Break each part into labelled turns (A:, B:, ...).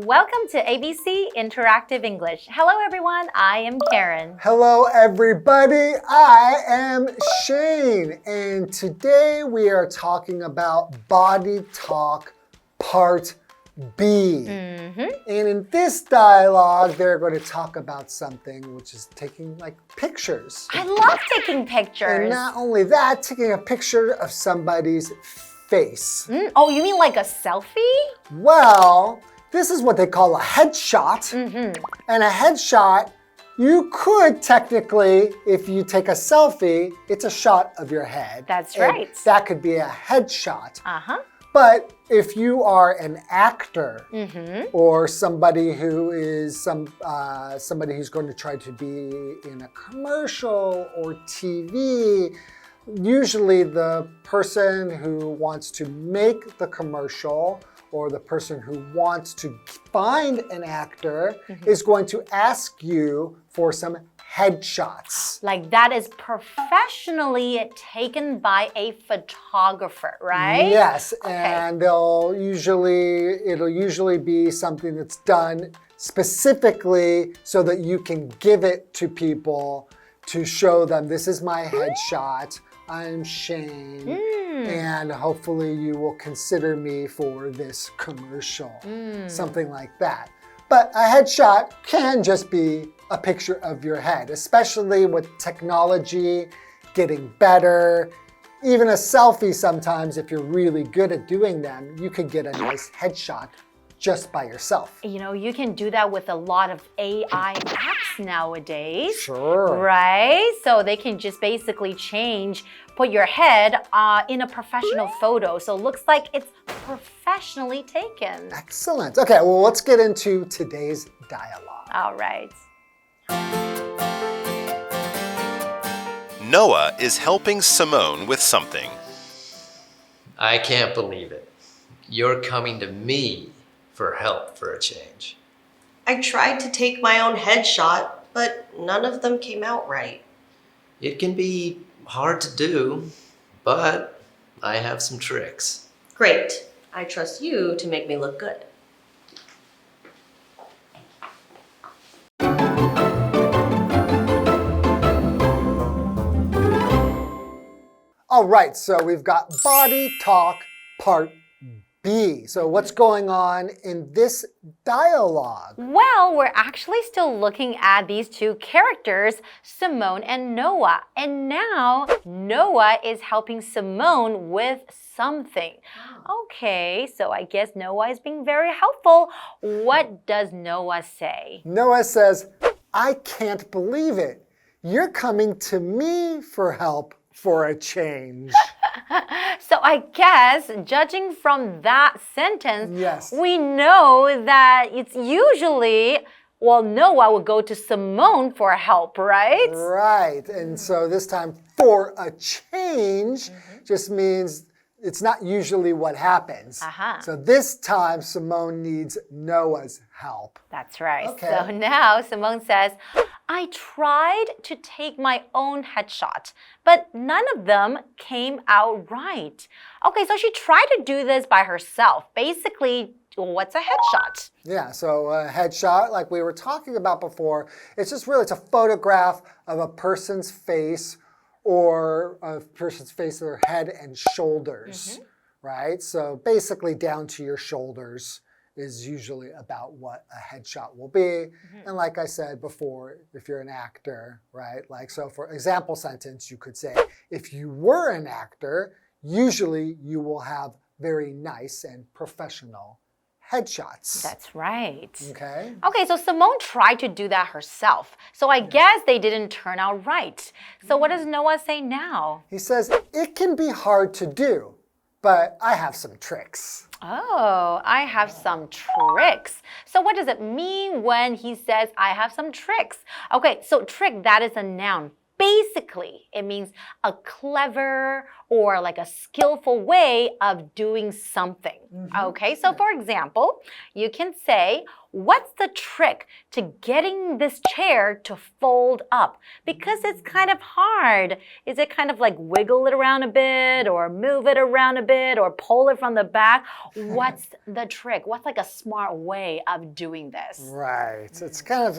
A: Welcome to ABC Interactive English. Hello everyone, I am Karen.
B: Hello everybody, I am Shane. And today we are talking about body talk part B. And in this dialogue, they're going to talk about something which is taking like pictures.
A: I love taking pictures.
B: And not only that, taking a picture of somebody's face.
A: Oh, you mean like a selfie?
B: Well, this is what they call a headshot. And a headshot, you could technically, if you take a selfie, it's a shot of your head.
A: That's right.
B: That could be a headshot.
A: But
B: if you are an actor or somebody who is somebody who's going to try to be in a commercial or TV, usually the person who wants to make the commercial or the person who wants to find an actor is going to ask you for some headshots.
A: Like that is professionally taken by a photographer, right?
B: Yes,
A: okay.
B: And it'll usually be something that's done specifically so that you can give it to people to show them, this is my headshot, I'm Shane, and hopefully you will consider me for this commercial, something like that. But a headshot can just be a picture of your head, especially with technology getting better. Even a selfie sometimes, if you're really good at doing them, you could get a nice headshot just by yourself.
A: You know, you can do that with a lot of AI apps nowadays.
B: Sure.
A: Right? So they can just basically put your head in a professional photo. So it looks like it's professionally taken.
B: Excellent. Okay, well, let's get into today's dialogue.
A: All right.
C: Noah is helping Simone with something.
D: I can't believe it. You're coming to me for help for a change.
E: I tried to take my own headshot, but none of them came out right.
D: It can be hard to do, but I have some tricks.
E: Great. I trust you to make me look good.
B: All right, so we've got body talk part B. So what's going on in this dialogue?
A: Well, we're actually still looking at these two characters, Simone and Noah. And now Noah is helping Simone with something. Okay, so I guess Noah is being very helpful. What does Noah say?
B: Noah says, I can't believe it. You're coming to me for help for a change.
A: So I guess, judging from that sentence,
B: yes,
A: we know that it's usually, well, Noah will go to Simone for help, right?
B: Right. And so this time, for a change, just means it's not usually what happens. So this time, Simone needs Noah's help.
A: That's right.
B: Okay.
A: So now Simone says, I tried to take my own headshot, but none of them came out right. Okay, so she tried to do this by herself. Basically, what's a headshot?
B: Yeah, so a headshot, like we were talking about before, it's a photograph of a person's face or a person's face, their head and shoulders, right? So basically down to your shoulders is usually about what a headshot will be. And like I said before, if you're an actor, right? Like, so for example sentence, you could say, if you were an actor, usually you will have very nice and professional headshots.
A: That's right.
B: Okay.
A: Okay, so Simone tried to do that herself. So I guess they didn't turn out right. So what does Noah say now?
B: He says, it can be hard to do, but I have some tricks.
A: Oh, I have some tricks. So what does it mean when he says, I have some tricks? Okay, so trick, that is a noun. Basically, it means a clever or like a skillful way of doing something. Okay, so for example, you can say, what's the trick to getting this chair to fold up? Because it's kind of hard. Is it kind of like wiggle it around a bit or move it around a bit or pull it from the back? What's the trick? What's like a smart way of doing this?
B: Right. It's kind of,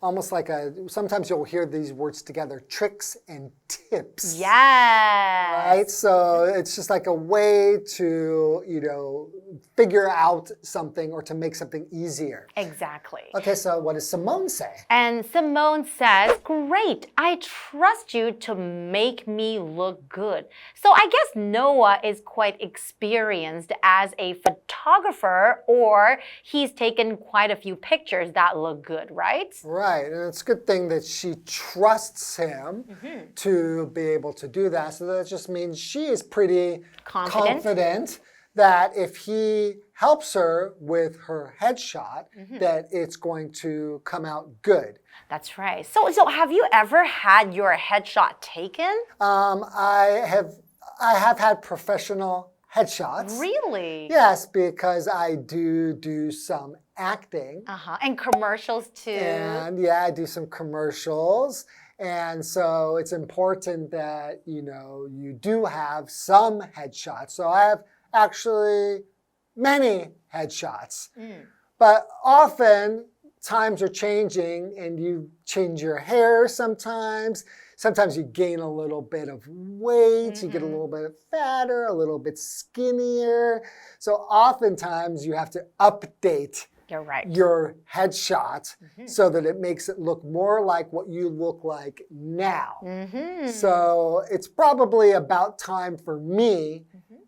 B: almost like sometimes you'll hear these words together, tricks and tips.
A: Yes.
B: Right? So it's just like a way to, figure out something or to make something easier.
A: Exactly.
B: Okay, so what does Simone say?
A: And Simone says, great, I trust you to make me look good. So I guess Noah is quite experienced as a photographer, or he's taken quite a few pictures that look good, right?
B: Right, and it's a good thing that she trusts him to be able to do that. So that just means she is pretty confident that if he helps her with her headshot, that it's going to come out good.
A: That's right. So have you ever had your headshot taken?
B: I have had professional headshots.
A: Really?
B: Yes, because I do some acting.
A: And commercials too.
B: And yeah, I do some commercials. And so it's important that, you do have some headshots. So I have actually many headshots. But often times are changing and you change your hair sometimes. Sometimes you gain a little bit of weight, you get a little bit fatter, a little bit skinnier. So oftentimes you have to update your headshot so that it makes it look more like what you look like now. So it's probably about time for me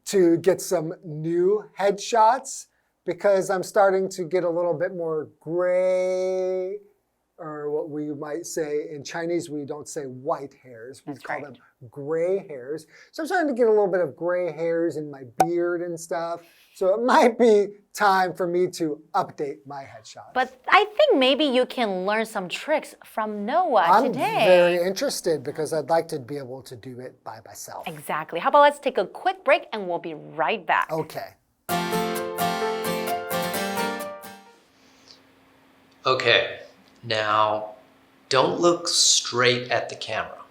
B: to get some new headshots because I'm starting to get a little bit more gray, or what we might say in Chinese, we don't say white hairs. We call them gray hairs. So I'm starting to get a little bit of gray hairs in my beard and stuff. So it might be time for me to update my headshot.
A: But I think maybe you can learn some tricks from Noah today.
B: I'm very interested because I'd like to be able to do it by myself.
A: Exactly. How about let's take a quick break and we'll be right back.
B: Okay.
D: Okay, now don't look straight at the camera.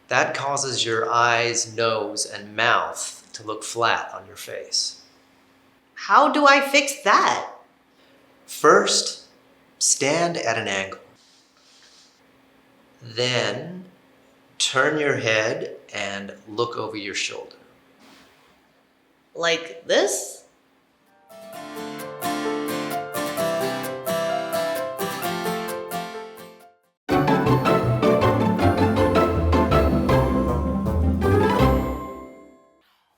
D: That causes your eyes, nose, and mouth to look flat on your face.
E: How do I fix that?
D: First, stand at an angle. Then, turn your head and look over your shoulder.
E: Like this?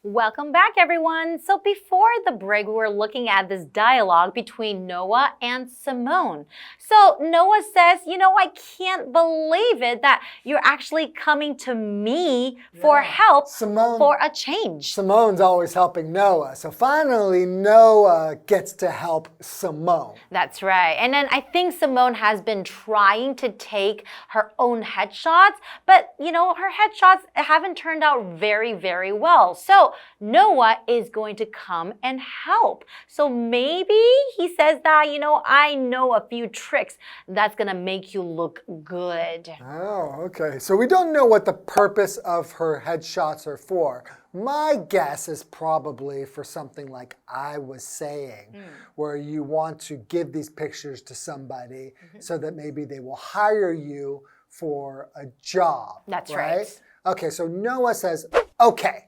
A: Welcome back, everyone. So before the break, we were looking at this dialogue between Noah and Simone. So Noah says, I can't believe it that you're actually coming to me for help for a change.
B: Simone's always helping Noah. So finally, Noah gets to help Simone.
A: That's right. And then I think Simone has been trying to take her own headshots, but, her headshots haven't turned out very, very well. So Noah is going to come and help. So maybe he says that, I know a few tricks that's going to make you look good.
B: Oh, okay. So we don't know what the purpose of her headshots are for. My guess is probably for something like I was saying, where you want to give these pictures to somebody so that maybe they will hire you for a job.
A: That's right.
B: Okay, so Noah says, okay.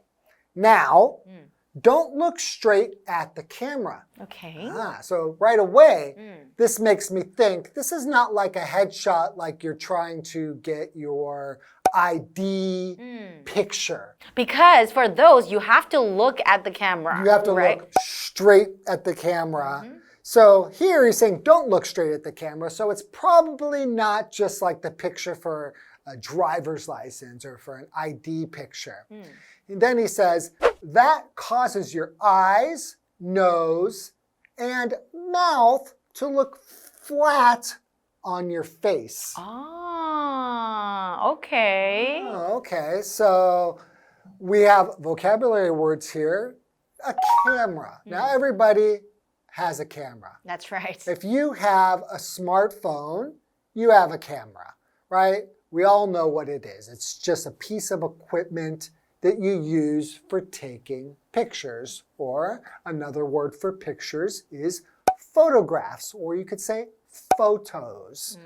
B: Now, don't look straight at the camera.
A: Okay.
B: So right away, this makes me think this is not like a headshot like you're trying to get your ID picture.
A: Because for those, you have to look at the camera.
B: You have to look straight at the camera. So here he's saying don't look straight at the camera. So it's probably not just like the picture for a driver's license or for an ID picture. And then he says, that causes your eyes, nose, and mouth to look flat on your face.
A: Okay.
B: Okay, so we have vocabulary words here. A camera. Now everybody has a camera.
A: That's right.
B: If you have a smartphone, you have a camera, right? We all know what it is. It's just a piece of equipment that you use for taking pictures, or another word for pictures is photographs, or you could say photos.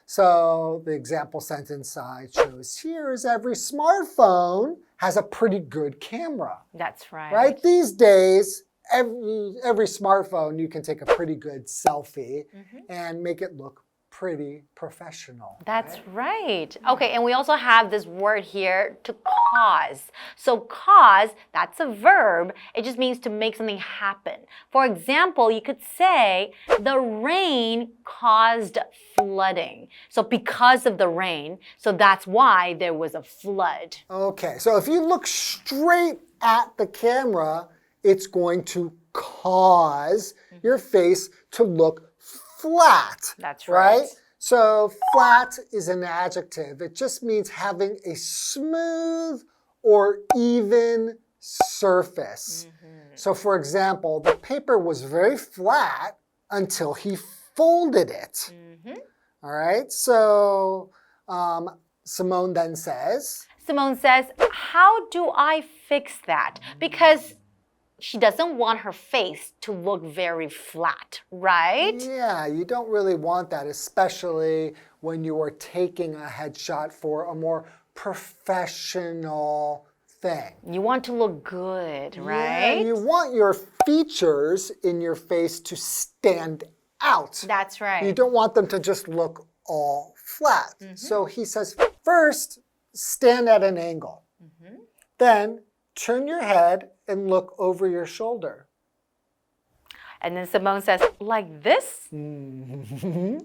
B: So the example sentence I chose here is every smartphone has a pretty good camera.
A: That's right.
B: Right? These days, every smartphone, you can take a pretty good selfie and make it look pretty professional.
A: That's right. Okay, and we also have this word here, to cause. So cause, that's a verb. It just means to make something happen. For example, you could say, the rain caused flooding. So because of the rain, so that's why there was a flood.
B: Okay, so if you look straight at the camera, it's going to cause your face to look flat.
A: That's right.
B: So flat is an adjective. It just means having a smooth or even surface. So for example, the paper was very flat until he folded it. All right, so Simone then says,
A: how do I fix that? Because she doesn't want her face to look very flat, right?
B: Yeah, you don't really want that, especially when you are taking a headshot for a more professional thing.
A: You want to look good, right?
B: Yeah, you want your features in your face to stand out.
A: That's right.
B: You don't want them to just look all flat. So he says, first, stand at an angle. Then, turn your head and look over your shoulder.
A: And then Simone says, like this? Okay.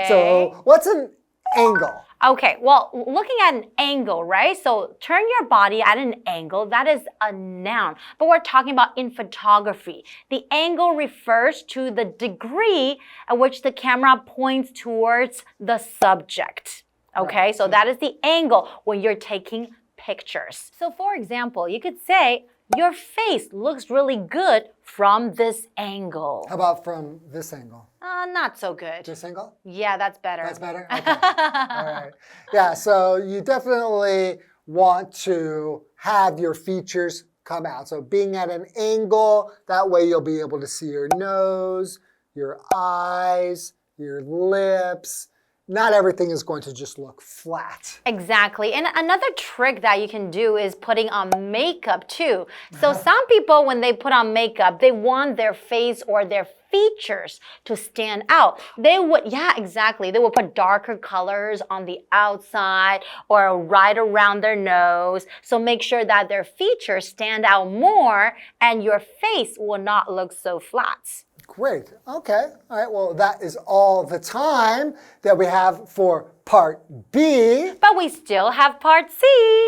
B: So, what's an angle?
A: Okay, well, looking at an angle, right? So turn your body at an angle, that is a noun. But we're talking about in photography. The angle refers to the degree at which the camera points towards the subject. Okay, so that is the angle when you're taking pictures. So for example, you could say, your face looks really good from this angle.
B: How about from this angle?
A: Not so good.
B: This angle?
A: Yeah, that's better.
B: That's better? Okay. All right. Yeah, so you definitely want to have your features come out. So being at an angle, that way you'll be able to see your nose, your eyes, your lips. Not everything is going to just look flat.
A: Exactly. And another trick that you can do is putting on makeup too. So some people, when they put on makeup, they want their face or their features to stand out. They would, yeah, exactly. They would put darker colors on the outside or right around their nose. So make sure that their features stand out more and your face will not look so flat.
B: Great. Okay. All right. Well, that is all the time that we have for part B.
A: But we still have part C.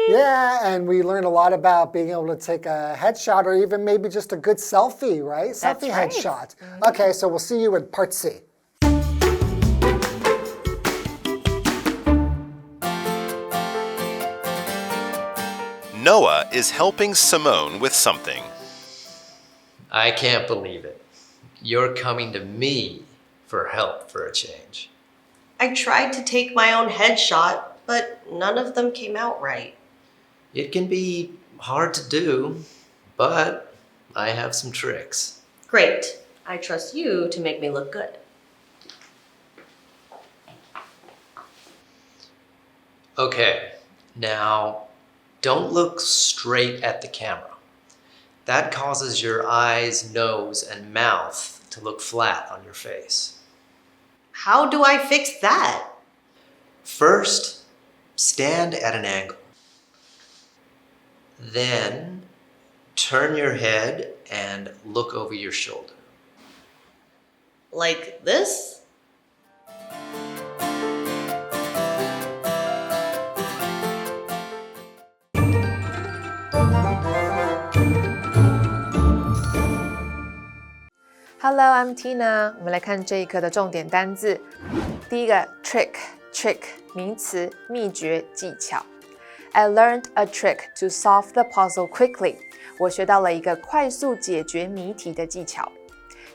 B: Yeah, and we learned a lot about being able to take a headshot or even maybe just a good selfie, right?
A: That's
B: Selfie
A: right.
B: headshot. Okay, so we'll see you in part C.
C: Noah is helping Simone with something.
D: I can't believe it. You're coming to me for help for a change.
E: I tried to take my own headshot, but none of them came out right.
D: It can be hard to do, but I have some tricks.
E: Great. I trust you to make me look good.
D: Okay, now don't look straight at the camera. That causes your eyes, nose, and mouth to look flat on your face.
E: How do I fix that?
D: First, stand at an angle. Then, turn your head and look over your shoulder.
E: Like this?
F: Hello, I'm Tina. 我们来看这一课的重点单字。第一个 trick 名词，秘诀、技巧。I learned a trick to solve the puzzle quickly. 我学到了一个快速解决谜题的技巧。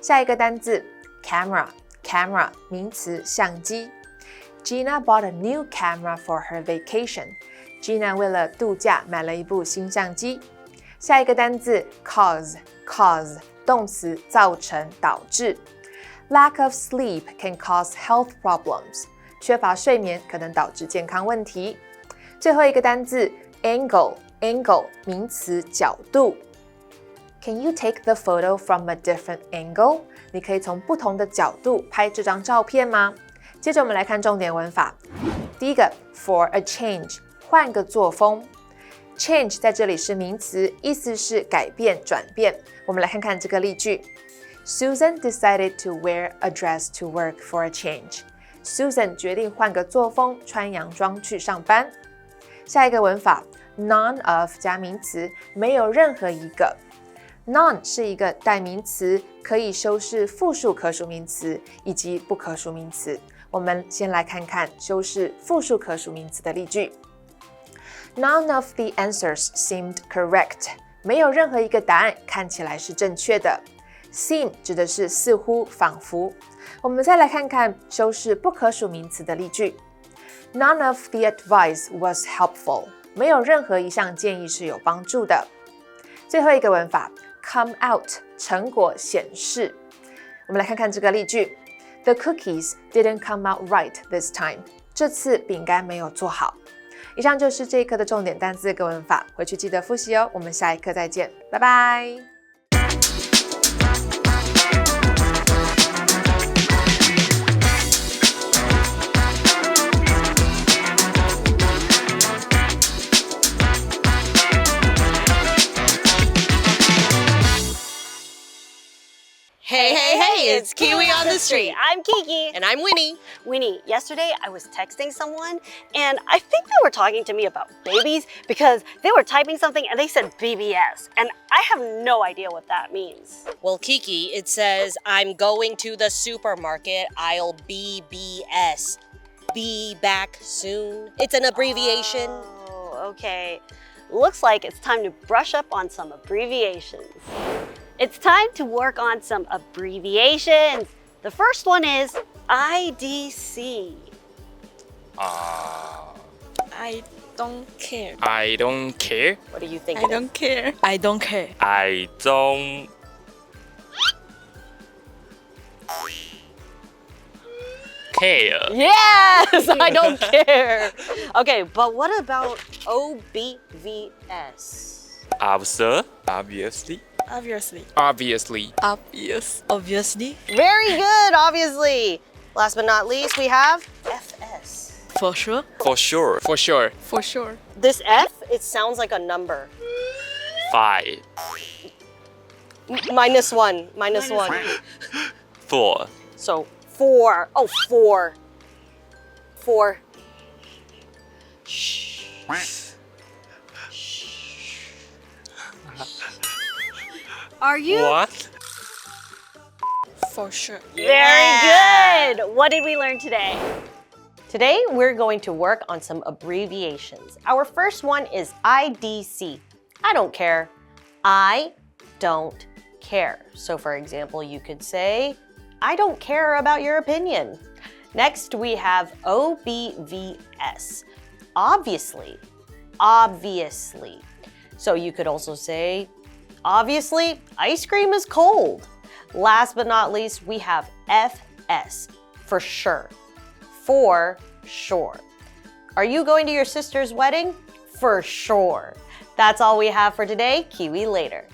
F: 下一个单字 camera 名词相机。Gina bought a new camera for her vacation. Gina 为了度假买了一部新相机。下一个单字 cause 动词造成导致。Lack of sleep can cause health problems. 缺乏睡眠可能导致健康问题。最后一个单字 angle 名词角度。Can you take the photo from a different angle? 你可以从不同的角度拍这张照片吗？接着我们来看重点文法。第一个 for a change 换个作风。Change 在这里是名词，意思是改变、转变。我们来看看这个例句。Susan decided to wear a dress to work for a change. Susan 决定换个作风，穿洋装去上班。下一个文法 none of 加名词，没有任何一个。None 是一个代名词，可以修饰复数可数名词以及不可数名词。我们先来看看修饰复数可数名词的例句。None of the answers seemed correct. 没有任何一个答案看起来是正确的。Seem 指的是似乎、仿佛。我们再来看看修饰不可数名词的例句。None of the advice was helpful. 没有任何一项建议是有帮助的。最后一个文法 come out 成果显示。我们来看看这个例句。The cookies didn't come out right this time. 这次饼干没有做好。以上就是这一课的重点单字跟文法，回去记得复习哦。我们下一课再见，拜拜。
E: Hey, it's Kiwi on the street.
G: I'm Kiki.
E: And I'm Winnie.
G: Winnie, yesterday I was texting someone and I think they were talking to me about babies because they were typing something and they said BBS and I have no idea what that means.
E: Well, Kiki, it says, I'm going to the supermarket, aisle BBS. Be back soon. It's an abbreviation.
G: Oh, okay. Looks like it's time to brush up on some abbreviations. It's time to work on some abbreviations. The first one is IDC.
H: I don't care.
I: I don't care.
G: What do you think
H: I don't care.
I: I don't care. I don't care.
G: Yes, I don't care. Okay, but what about OBVS?
I: Observe. Obviously.
H: Obviously.
I: Obviously.
H: Obviously.
E: Very good, obviously. Last but not least, we have FS.
H: For sure.
I: For sure. For sure.
H: For sure.
E: This F, it sounds like a number.
I: 5.
E: Minus one. Minus one.
I: 4.
E: So 4. Oh, 4. 4. Shh.
G: Are you?
I: What?
H: For sure.
G: Very good. What did we learn today?
E: Today, we're going to work on some abbreviations. Our first one is IDC. I don't care. I don't care. So for example, you could say, I don't care about your opinion. Next, we have OBVS. Obviously. Obviously. So you could also say, obviously, ice cream is cold. Last but not least, we have FS, for sure. For sure. Are you going to your sister's wedding? For sure. That's all we have for today. Kiwi later.